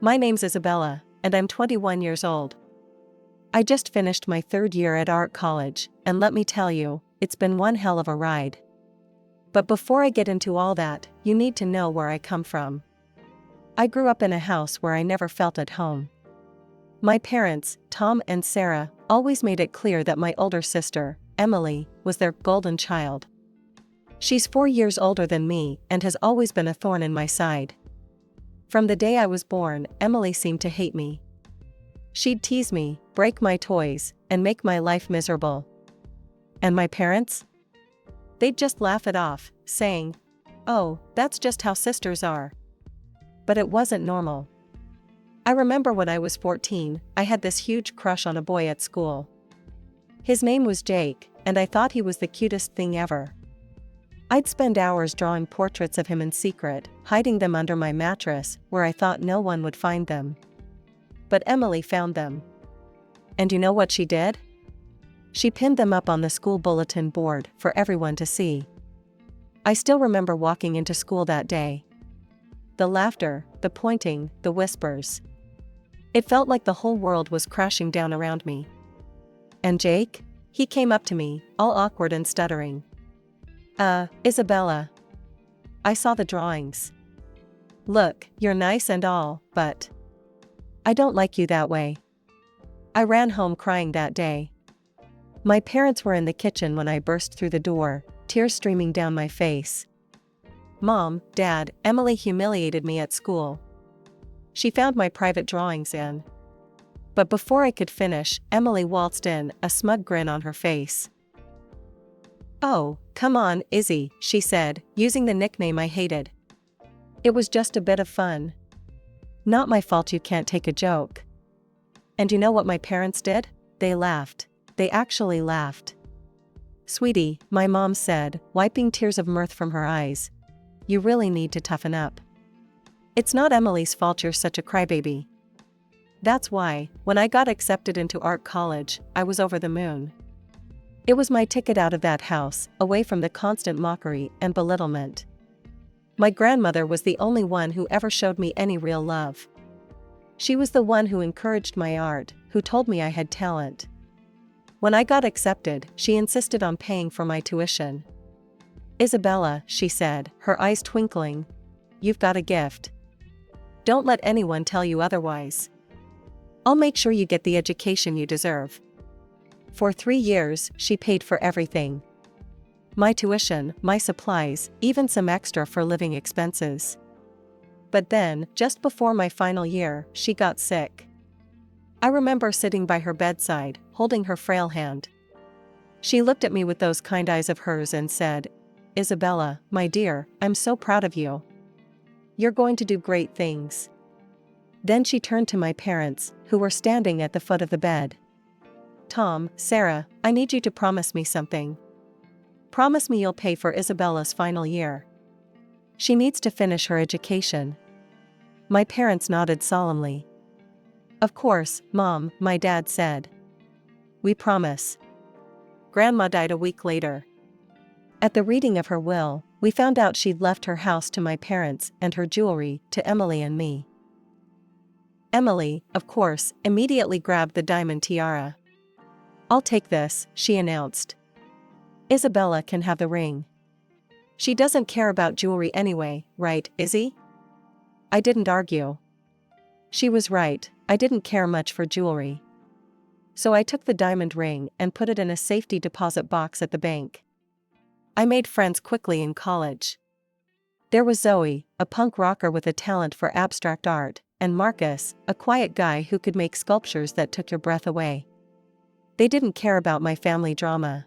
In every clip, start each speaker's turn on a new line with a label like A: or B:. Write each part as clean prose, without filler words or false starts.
A: My name's Isabella, and I'm 21 years old. I just finished my third year at art college, and let me tell you, it's been one hell of a ride. But before I get into all that, you need to know where I come from. I grew up in a house where I never felt at home. My parents, Tom and Sarah, always made it clear that my older sister, Emily, was their golden child. She's 4 years older than me and has always been a thorn in my side. From the day I was born, Emily seemed to hate me. She'd tease me, break my toys, and make my life miserable. And my parents? They'd just laugh it off, saying, "Oh, that's just how sisters are." But it wasn't normal. I remember when I was 14, I had this huge crush on a boy at school. His name was Jake, and I thought he was the cutest thing ever. I'd spend hours drawing portraits of him in secret, hiding them under my mattress where I thought no one would find them. But Emily found them. And you know what she did? She pinned them up on the school bulletin board for everyone to see. I still remember walking into school that day. The laughter, the pointing, the whispers. It felt like the whole world was crashing down around me. And Jake? He came up to me, all awkward and stuttering. Isabella. I saw the drawings. Look, you're nice and all, but I don't like you that way. I ran home crying that day. My parents were in the kitchen when I burst through the door, tears streaming down my face. "Mom, Dad, Emily humiliated me at school. She found my private drawings in." But before I could finish, Emily waltzed in, a smug grin on her face. "Oh, come on, Izzy," she said, using the nickname I hated. "It was just a bit of fun. Not my fault you can't take a joke." And you know what my parents did? They laughed. They actually laughed. "Sweetie," my mom said, wiping tears of mirth from her eyes, "you really need to toughen up. It's not Emily's fault you're such a crybaby." That's why, when I got accepted into art college, I was over the moon. It was my ticket out of that house, away from the constant mockery and belittlement. My grandmother was the only one who ever showed me any real love. She was the one who encouraged my art, who told me I had talent. When I got accepted, she insisted on paying for my tuition. "Isabella," she said, her eyes twinkling, "you've got a gift. Don't let anyone tell you otherwise. I'll make sure you get the education you deserve." For 3 years, she paid for everything. My tuition, my supplies, even some extra for living expenses. But then, just before my final year, she got sick. I remember sitting by her bedside, holding her frail hand. She looked at me with those kind eyes of hers and said, "Isabella, my dear, I'm so proud of you. You're going to do great things." Then she turned to my parents, who were standing at the foot of the bed. "Tom, Sarah, I need you to promise me something. Promise me you'll pay for Isabella's final year. She needs to finish her education." My parents nodded solemnly. "Of course, Mom," my dad said. "We promise." Grandma died a week later. At the reading of her will, we found out she'd left her house to my parents and her jewelry to Emily and me. Emily, of course, immediately grabbed the diamond tiara. "I'll take this," she announced. "Isabella can have the ring. She doesn't care about jewelry anyway, right, Izzy?" I didn't argue. She was right, I didn't care much for jewelry. So I took the diamond ring and put it in a safety deposit box at the bank. I made friends quickly in college. There was Zoe, a punk rocker with a talent for abstract art, and Marcus, a quiet guy who could make sculptures that took your breath away. They didn't care about my family drama.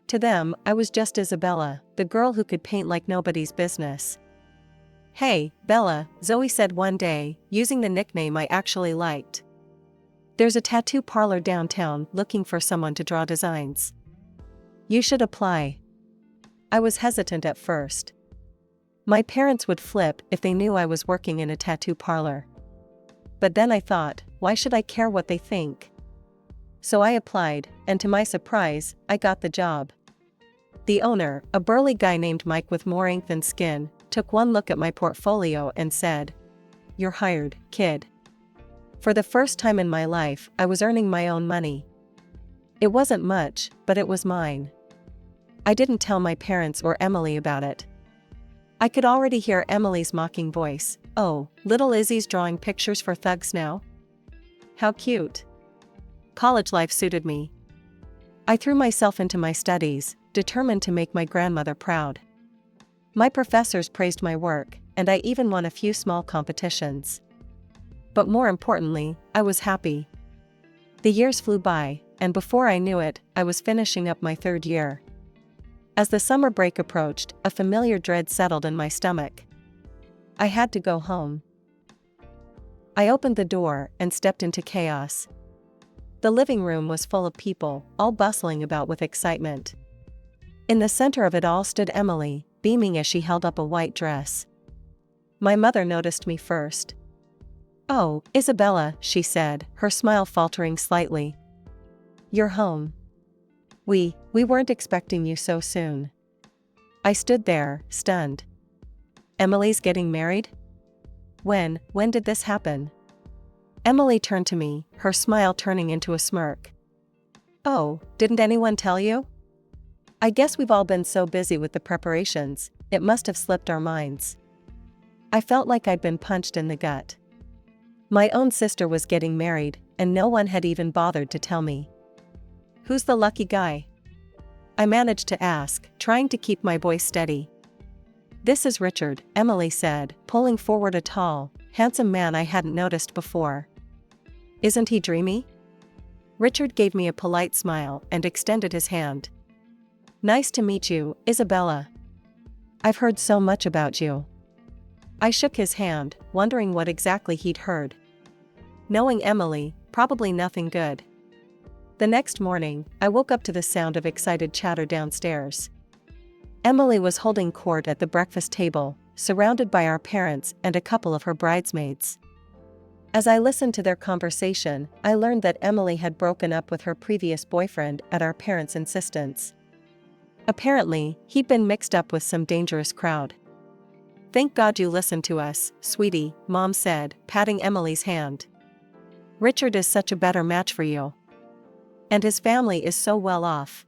A: To them, I was just Isabella, the girl who could paint like nobody's business. "Hey, Bella," Zoe said one day, using the nickname I actually liked. "There's a tattoo parlor downtown looking for someone to draw designs. You should apply." I was hesitant at first. My parents would flip if they knew I was working in a tattoo parlor. But then I thought, why should I care what they think? So I applied, and to my surprise, I got the job. The owner, a burly guy named Mike with more ink than skin, took one look at my portfolio and said, "You're hired, kid." For the first time in my life, I was earning my own money. It wasn't much, but it was mine. I didn't tell my parents or Emily about it. I could already hear Emily's mocking voice. "Oh, little Izzy's drawing pictures for thugs now? How cute." College life suited me. I threw myself into my studies, determined to make my grandmother proud. My professors praised my work, and I even won a few small competitions. But more importantly, I was happy. The years flew by, and before I knew it, I was finishing up my third year. As the summer break approached, a familiar dread settled in my stomach. I had to go home. I opened the door and stepped into chaos. The living room was full of people, all bustling about with excitement. In the center of it all stood Emily, beaming as she held up a white dress. My mother noticed me first. "Oh, Isabella," she said, her smile faltering slightly. "You're home. We weren't expecting you so soon." I stood there, stunned. "Emily's getting married? When did this happen?" Emily turned to me, her smile turning into a smirk. "Oh, didn't anyone tell you? I guess we've all been so busy with the preparations, it must have slipped our minds." I felt like I'd been punched in the gut. My own sister was getting married, and no one had even bothered to tell me. "Who's the lucky guy?" I managed to ask, trying to keep my voice steady. "This is Richard," Emily said, pulling forward a tall, handsome man I hadn't noticed before. "Isn't he dreamy?" Richard gave me a polite smile and extended his hand. "Nice to meet you, Isabella. I've heard so much about you." I shook his hand, wondering what exactly he'd heard. Knowing Emily, probably nothing good. The next morning, I woke up to the sound of excited chatter downstairs. Emily was holding court at the breakfast table, surrounded by our parents and a couple of her bridesmaids. As I listened to their conversation, I learned that Emily had broken up with her previous boyfriend at our parents' insistence. Apparently, he'd been mixed up with some dangerous crowd. "Thank God you listened to us, sweetie," Mom said, patting Emily's hand. "Richard is such a better match for you. And his family is so well off."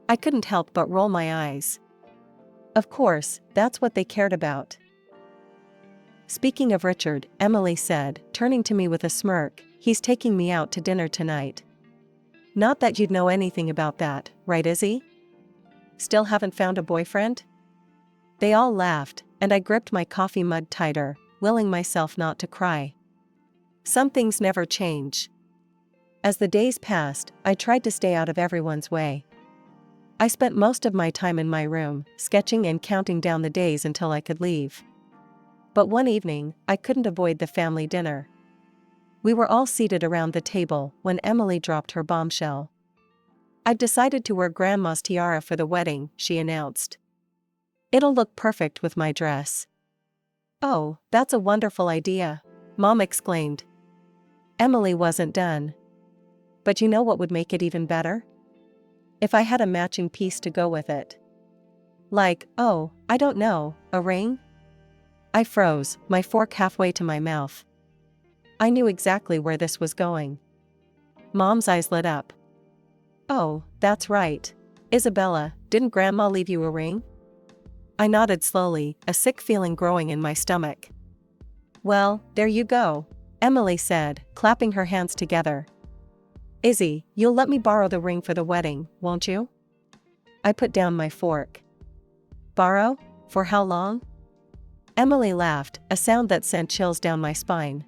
A: I couldn't help but roll my eyes. Of course, that's what they cared about. "Speaking of Richard," Emily said, turning to me with a smirk, "he's taking me out to dinner tonight. Not that you'd know anything about that, right, Izzy? Still haven't found a boyfriend?" They all laughed, and I gripped my coffee mug tighter, willing myself not to cry. Some things never change. As the days passed, I tried to stay out of everyone's way. I spent most of my time in my room, sketching and counting down the days until I could leave. But one evening, I couldn't avoid the family dinner. We were all seated around the table when Emily dropped her bombshell. "I've decided to wear Grandma's tiara for the wedding," she announced. "It'll look perfect with my dress." "Oh, that's a wonderful idea," Mom exclaimed. Emily wasn't done. "But you know what would make it even better? If I had a matching piece to go with it. Like, oh, I don't know, a ring?" I froze, my fork halfway to my mouth. I knew exactly where this was going. Mom's eyes lit up. "Oh, that's right. Isabella, didn't Grandma leave you a ring?" I nodded slowly, a sick feeling growing in my stomach. "Well, there you go," Emily said, clapping her hands together. "Izzy, you'll let me borrow the ring for the wedding, won't you?" I put down my fork. "Borrow? For how long?" Emily laughed, a sound that sent chills down my spine.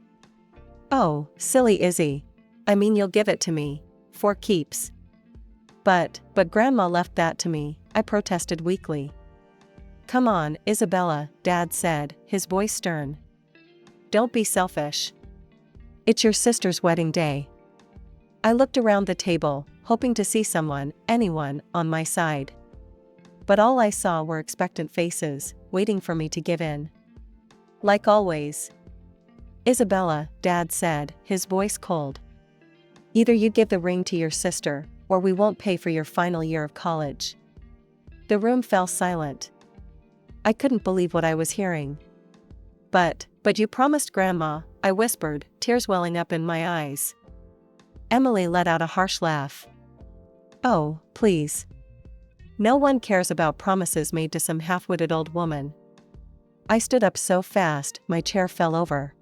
A: "Oh, silly Izzy. I mean, you'll give it to me. For keeps." But Grandma left that to me," I protested weakly. "Come on, Isabella," Dad said, his voice stern. "Don't be selfish. It's your sister's wedding day." I looked around the table, hoping to see someone, anyone, on my side. But all I saw were expectant faces, waiting for me to give in. Like always. "Isabella," Dad said, his voice cold. "Either you give the ring to your sister, or we won't pay for your final year of college." The room fell silent. I couldn't believe what I was hearing. But you promised Grandma, I whispered, tears welling up in my eyes. Emily let out a harsh laugh. Oh, please. No one cares about promises made to some half-witted old woman. I stood up so fast, my chair fell over.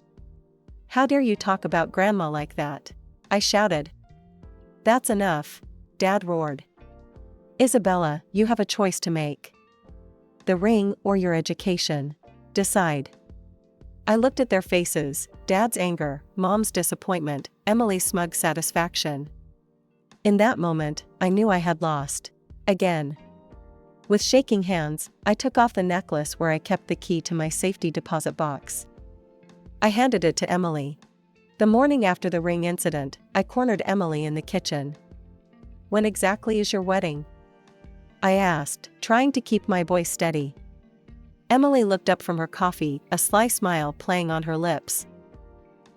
A: How dare you talk about Grandma like that? I shouted. That's enough, Dad roared. Isabella, you have a choice to make. The ring or your education. Decide. I looked at their faces, Dad's anger, Mom's disappointment, Emily's smug satisfaction. In that moment, I knew I had lost. Again. With shaking hands, I took off the necklace where I kept the key to my safety deposit box. I handed it to Emily. The morning after the ring incident, I cornered Emily in the kitchen. When exactly is your wedding? I asked, trying to keep my voice steady. Emily looked up from her coffee, a sly smile playing on her lips.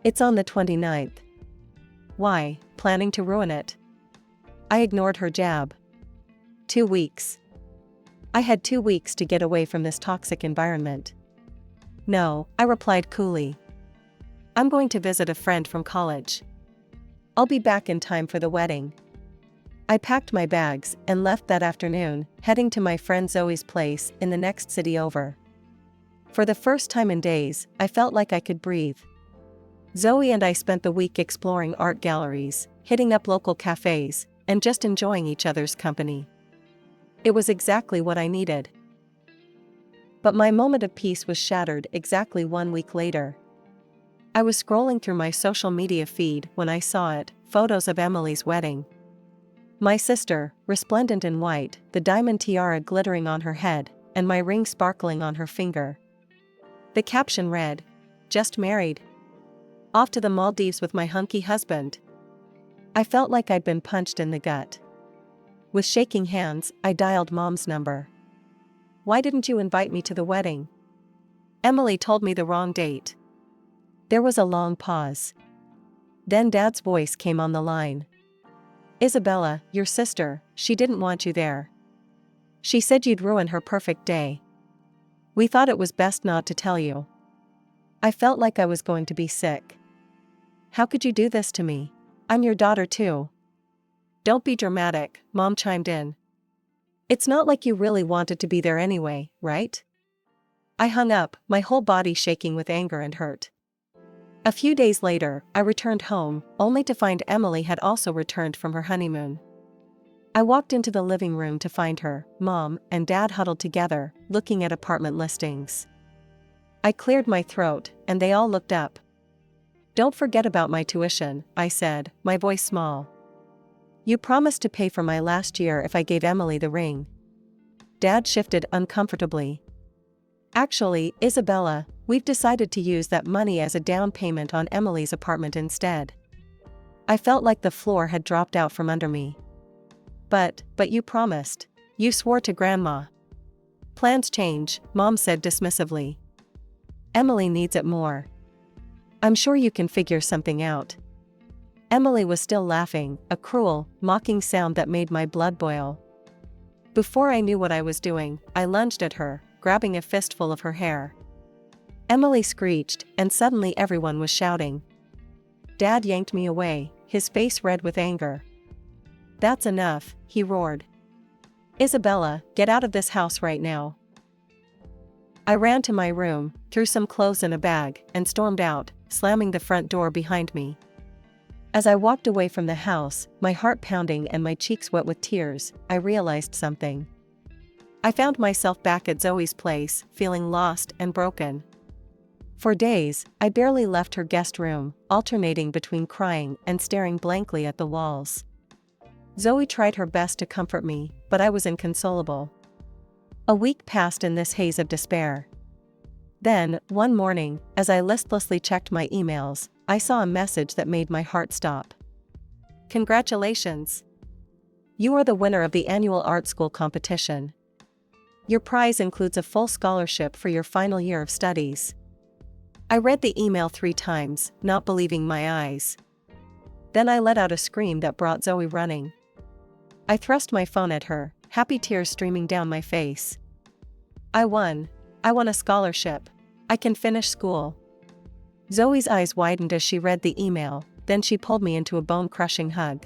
A: It's on the 29th. Why, planning to ruin it? I ignored her jab. 2 weeks. I had 2 weeks to get away from this toxic environment. No, I replied coolly. I'm going to visit a friend from college. I'll be back in time for the wedding. I packed my bags and left that afternoon, heading to my friend Zoe's place in the next city over. For the first time in days, I felt like I could breathe. Zoe and I spent the week exploring art galleries, hitting up local cafes, and just enjoying each other's company. It was exactly what I needed. But my moment of peace was shattered exactly 1 week later. I was scrolling through my social media feed when I saw it, photos of Emily's wedding. My sister, resplendent in white, the diamond tiara glittering on her head, and my ring sparkling on her finger. The caption read, "Just married. Off to the Maldives with my hunky husband." I felt like I'd been punched in the gut. With shaking hands, I dialed Mom's number. Why didn't you invite me to the wedding? Emily told me the wrong date. There was a long pause. Then Dad's voice came on the line. Isabella, your sister, she didn't want you there. She said you'd ruin her perfect day. We thought it was best not to tell you. I felt like I was going to be sick. How could you do this to me? I'm your daughter too. Don't be dramatic, Mom chimed in. It's not like you really wanted to be there anyway, right? I hung up, my whole body shaking with anger and hurt. A few days later, I returned home, only to find Emily had also returned from her honeymoon. I walked into the living room to find her, Mom, and Dad huddled together, looking at apartment listings. I cleared my throat, and they all looked up. Don't forget about my tuition, I said, my voice small. You promised to pay for my last year if I gave Emily the ring. Dad shifted uncomfortably. Actually, Isabella, we've decided to use that money as a down payment on Emily's apartment instead. I felt like the floor had dropped out from under me. But you promised. You swore to Grandma. Plans change, Mom said dismissively. Emily needs it more. I'm sure you can figure something out. Emily was still laughing, a cruel, mocking sound that made my blood boil. Before I knew what I was doing, I lunged at her, grabbing a fistful of her hair. Emily screeched, and suddenly everyone was shouting. Dad yanked me away, his face red with anger. That's enough, he roared. Isabella, get out of this house right now. I ran to my room, threw some clothes in a bag, and stormed out, slamming the front door behind me. As I walked away from the house, my heart pounding and my cheeks wet with tears, I realized something. I found myself back at Zoe's place, feeling lost and broken. For days, I barely left her guest room, alternating between crying and staring blankly at the walls. Zoe tried her best to comfort me, but I was inconsolable. A week passed in this haze of despair. Then, one morning, as I listlessly checked my emails, I saw a message that made my heart stop. Congratulations! You are the winner of the annual art school competition. Your prize includes a full scholarship for your final year of studies. I read the email 3 times, not believing my eyes. Then I let out a scream that brought Zoe running. I thrust my phone at her, happy tears streaming down my face. I won a scholarship. I can finish school. Zoe's eyes widened as she read the email, then she pulled me into a bone-crushing hug.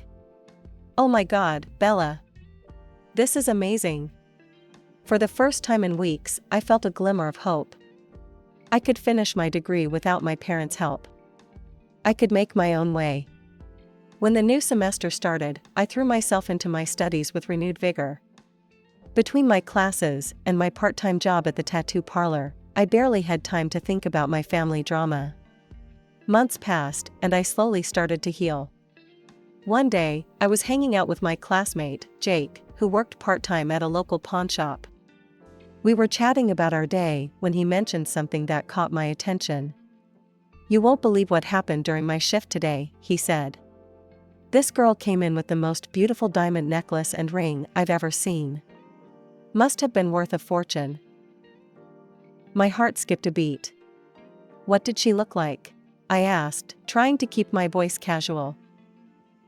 A: Oh my God, Bella. This is amazing. For the first time in weeks, I felt a glimmer of hope. I could finish my degree without my parents' help. I could make my own way. When the new semester started, I threw myself into my studies with renewed vigor. Between my classes and my part-time job at the tattoo parlor, I barely had time to think about my family drama. Months passed, and I slowly started to heal. One day, I was hanging out with my classmate, Jake, who worked part-time at a local pawn shop. We were chatting about our day when he mentioned something that caught my attention. "You won't believe what happened during my shift today," he said. "This girl came in with the most beautiful diamond necklace and ring I've ever seen. Must have been worth a fortune." My heart skipped a beat. "What did she look like?" I asked, trying to keep my voice casual.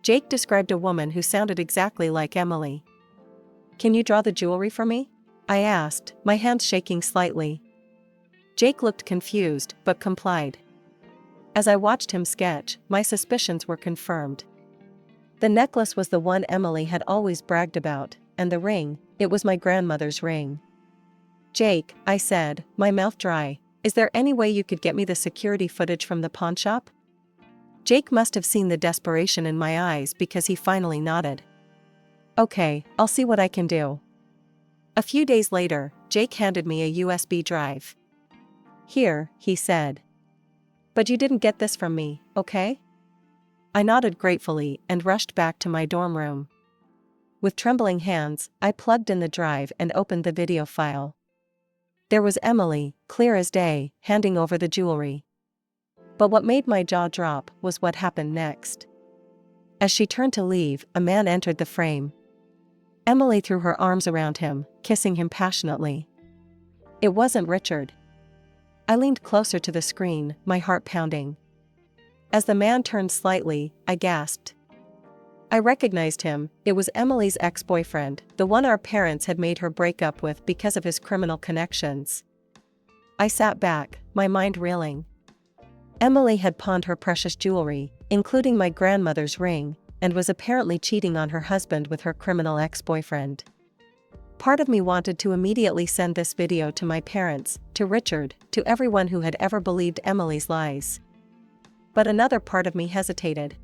A: Jake described a woman who sounded exactly like Emily. "Can you draw the jewelry for me?" I asked, my hands shaking slightly. Jake looked confused, but complied. As I watched him sketch, my suspicions were confirmed. The necklace was the one Emily had always bragged about, and the ring, it was my grandmother's ring. "Jake," I said, my mouth dry, "is there any way you could get me the security footage from the pawn shop?" Jake must have seen the desperation in my eyes because he finally nodded. "Okay, I'll see what I can do." A few days later, Jake handed me a USB drive. "Here," he said. "But you didn't get this from me, okay?" I nodded gratefully and rushed back to my dorm room. With trembling hands, I plugged in the drive and opened the video file. There was Emily, clear as day, handing over the jewelry. But what made my jaw drop was what happened next. As she turned to leave, a man entered the frame. Emily threw her arms around him, kissing him passionately. It wasn't Richard. I leaned closer to the screen, my heart pounding. As the man turned slightly, I gasped. I recognized him. It was Emily's ex-boyfriend, the one our parents had made her break up with because of his criminal connections. I sat back, my mind reeling. Emily had pawned her precious jewelry, including my grandmother's ring, and was apparently cheating on her husband with her criminal ex-boyfriend. Part of me wanted to immediately send this video to my parents, to Richard, to everyone who had ever believed Emily's lies. But another part of me hesitated.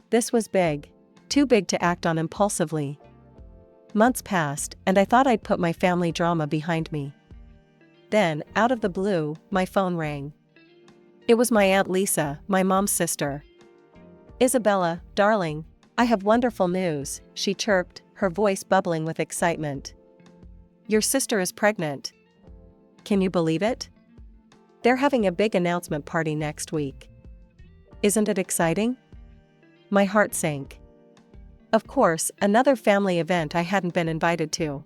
A: This was big. Too big to act on impulsively. Months passed, and I thought I'd put my family drama behind me. Then, out of the blue, my phone rang. It was my Aunt Lisa, my mom's sister. "Isabella, darling, I have wonderful news," she chirped, her voice bubbling with excitement. "Your sister is pregnant. Can you believe it? They're having a big announcement party next week. Isn't it exciting?" My heart sank. Of course, another family event I hadn't been invited to.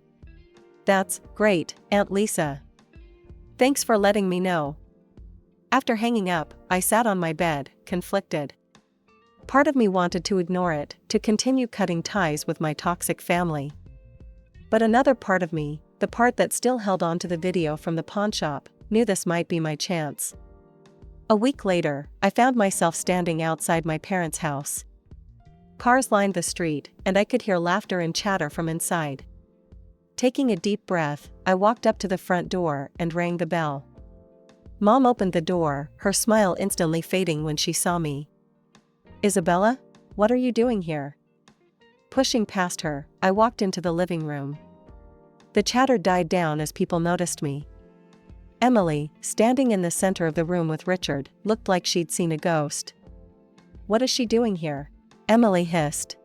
A: "That's great, Aunt Lisa. Thanks for letting me know." After hanging up, I sat on my bed, conflicted. Part of me wanted to ignore it, to continue cutting ties with my toxic family. But another part of me, the part that still held on to the video from the pawn shop, knew this might be my chance. A week later, I found myself standing outside my parents' house. Cars lined the street, and I could hear laughter and chatter from inside. Taking a deep breath, I walked up to the front door and rang the bell. Mom opened the door, her smile instantly fading when she saw me. "Isabella? What are you doing here?" Pushing past her, I walked into the living room. The chatter died down as people noticed me. Emily, standing in the center of the room with Richard, looked like she'd seen a ghost. "What is she doing here?" Emily hissed.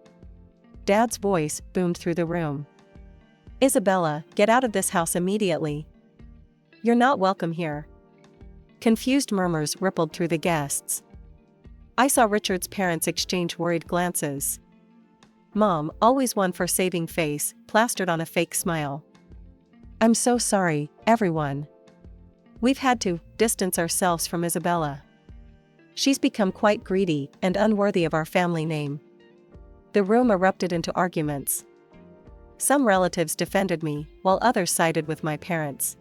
A: Dad's voice boomed through the room. "Isabella, get out of this house immediately. You're not welcome here." Confused murmurs rippled through the guests. I saw Richard's parents exchange worried glances. Mom, always one for saving face, plastered on a fake smile. "I'm so sorry, everyone. We've had to distance ourselves from Isabella. She's become quite greedy and unworthy of our family name." The room erupted into arguments. Some relatives defended me, while others sided with my parents.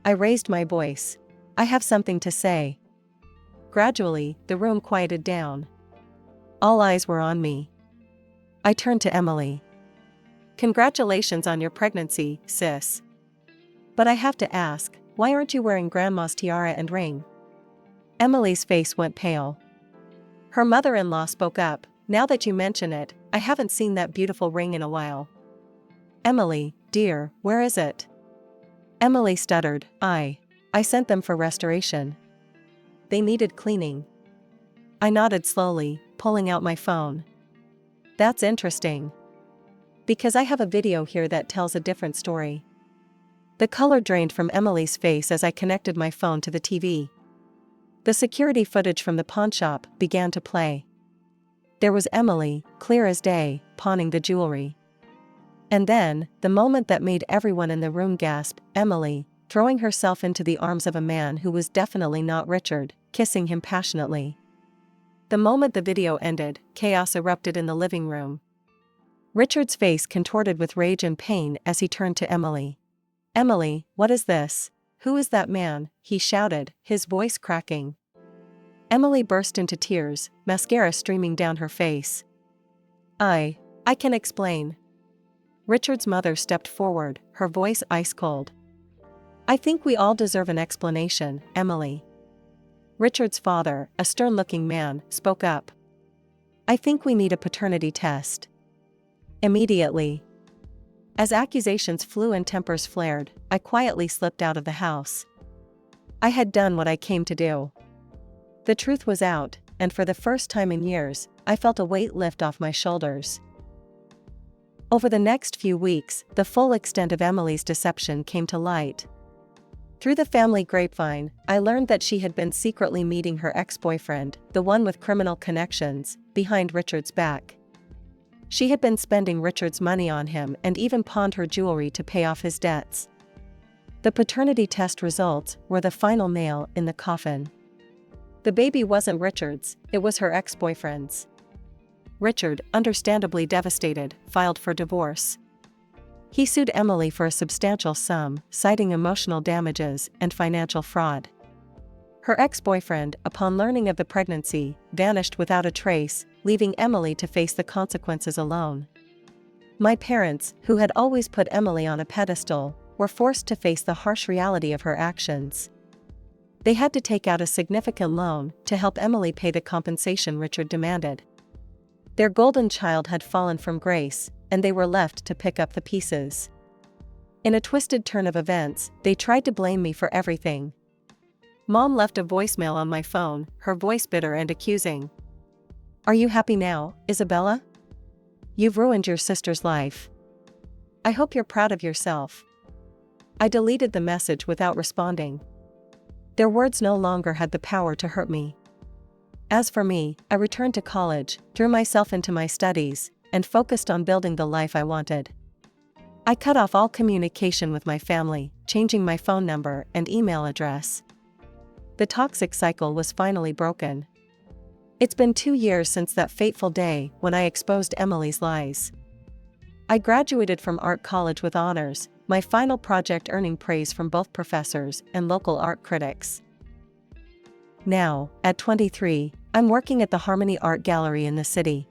A: I raised my voice. I have something to say. Gradually, the room quieted down. All eyes were on me. I turned to Emily. Congratulations on your pregnancy, sis. But I have to ask, why aren't you wearing Grandma's tiara and ring? Emily's face went pale. Her mother-in-law spoke up, now that you mention it, I haven't seen that beautiful ring in a while. Emily, dear, where is it? Emily stuttered, I sent them for restoration. They needed cleaning. I nodded slowly, pulling out my phone. That's interesting. Because I have a video here that tells a different story. The color drained from Emily's face as I connected my phone to the TV. The security footage from the pawnshop began to play. There was Emily, clear as day, pawning the jewelry. And then, the moment that made everyone in the room gasp, Emily, throwing herself into the arms of a man who was definitely not Richard, kissing him passionately. The moment the video ended, chaos erupted in the living room. Richard's face contorted with rage and pain as he turned to Emily. Emily, what is this? Who is that man? He shouted, his voice cracking. Emily burst into tears, mascara streaming down her face. I can explain. Richard's mother stepped forward, her voice ice cold. I think we all deserve an explanation, Emily. Richard's father, a stern-looking man, spoke up. I think we need a paternity test. Immediately. As accusations flew and tempers flared, I quietly slipped out of the house. I had done what I came to do. The truth was out, and for the first time in years, I felt a weight lift off my shoulders. Over the next few weeks, the full extent of Emily's deception came to light. Through the family grapevine, I learned that she had been secretly meeting her ex-boyfriend, the one with criminal connections, behind Richard's back. She had been spending Richard's money on him and even pawned her jewelry to pay off his debts. The paternity test results were the final nail in the coffin. The baby wasn't Richard's, it was her ex-boyfriend's. Richard, understandably devastated, filed for divorce. He sued Emily for a substantial sum, citing emotional damages and financial fraud. Her ex-boyfriend, upon learning of the pregnancy, vanished without a trace, leaving Emily to face the consequences alone. My parents, who had always put Emily on a pedestal, were forced to face the harsh reality of her actions. They had to take out a significant loan to help Emily pay the compensation Richard demanded. Their golden child had fallen from grace, and they were left to pick up the pieces. In a twisted turn of events, they tried to blame me for everything. Mom left a voicemail on my phone, her voice bitter and accusing. Are you happy now, Isabella? You've ruined your sister's life. I hope you're proud of yourself. I deleted the message without responding. Their words no longer had the power to hurt me. As for me, I returned to college, threw myself into my studies, and focused on building the life I wanted. I cut off all communication with my family, changing my phone number and email address. The toxic cycle was finally broken. It's been 2 years since that fateful day when I exposed Emily's lies. I graduated from art college with honors, my final project earning praise from both professors and local art critics. Now, at 23, I'm working at the Harmony Art Gallery in the city.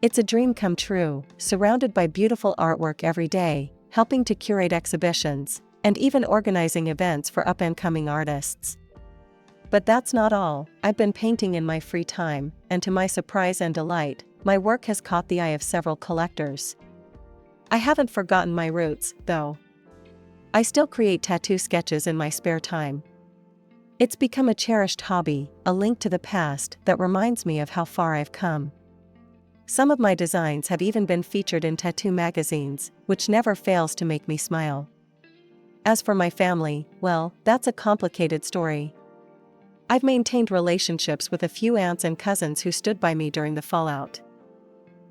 A: It's a dream come true, surrounded by beautiful artwork every day, helping to curate exhibitions, and even organizing events for up-and-coming artists. But that's not all. I've been painting in my free time, and to my surprise and delight, my work has caught the eye of several collectors. I haven't forgotten my roots, though. I still create tattoo sketches in my spare time. It's become a cherished hobby, a link to the past that reminds me of how far I've come. Some of my designs have even been featured in tattoo magazines, which never fails to make me smile. As for my family, well, that's a complicated story. I've maintained relationships with a few aunts and cousins who stood by me during the fallout.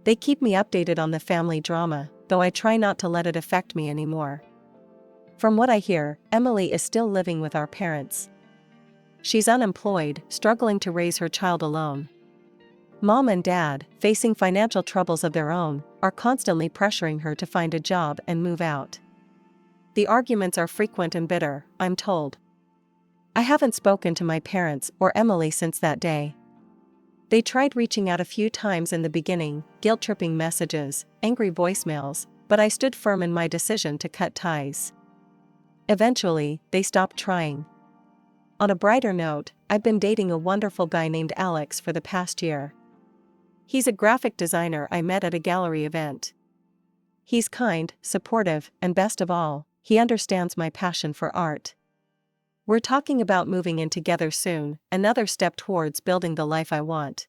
A: They keep me updated on the family drama, though I try not to let it affect me anymore. From what I hear, Emily is still living with our parents. She's unemployed, struggling to raise her child alone. Mom and Dad, facing financial troubles of their own, are constantly pressuring her to find a job and move out. The arguments are frequent and bitter, I'm told. I haven't spoken to my parents or Emily since that day. They tried reaching out a few times in the beginning, guilt-tripping messages, angry voicemails, but I stood firm in my decision to cut ties. Eventually, they stopped trying. On a brighter note, I've been dating a wonderful guy named Alex for the past year. He's a graphic designer I met at a gallery event. He's kind, supportive, and best of all, he understands my passion for art. We're talking about moving in together soon, another step towards building the life I want.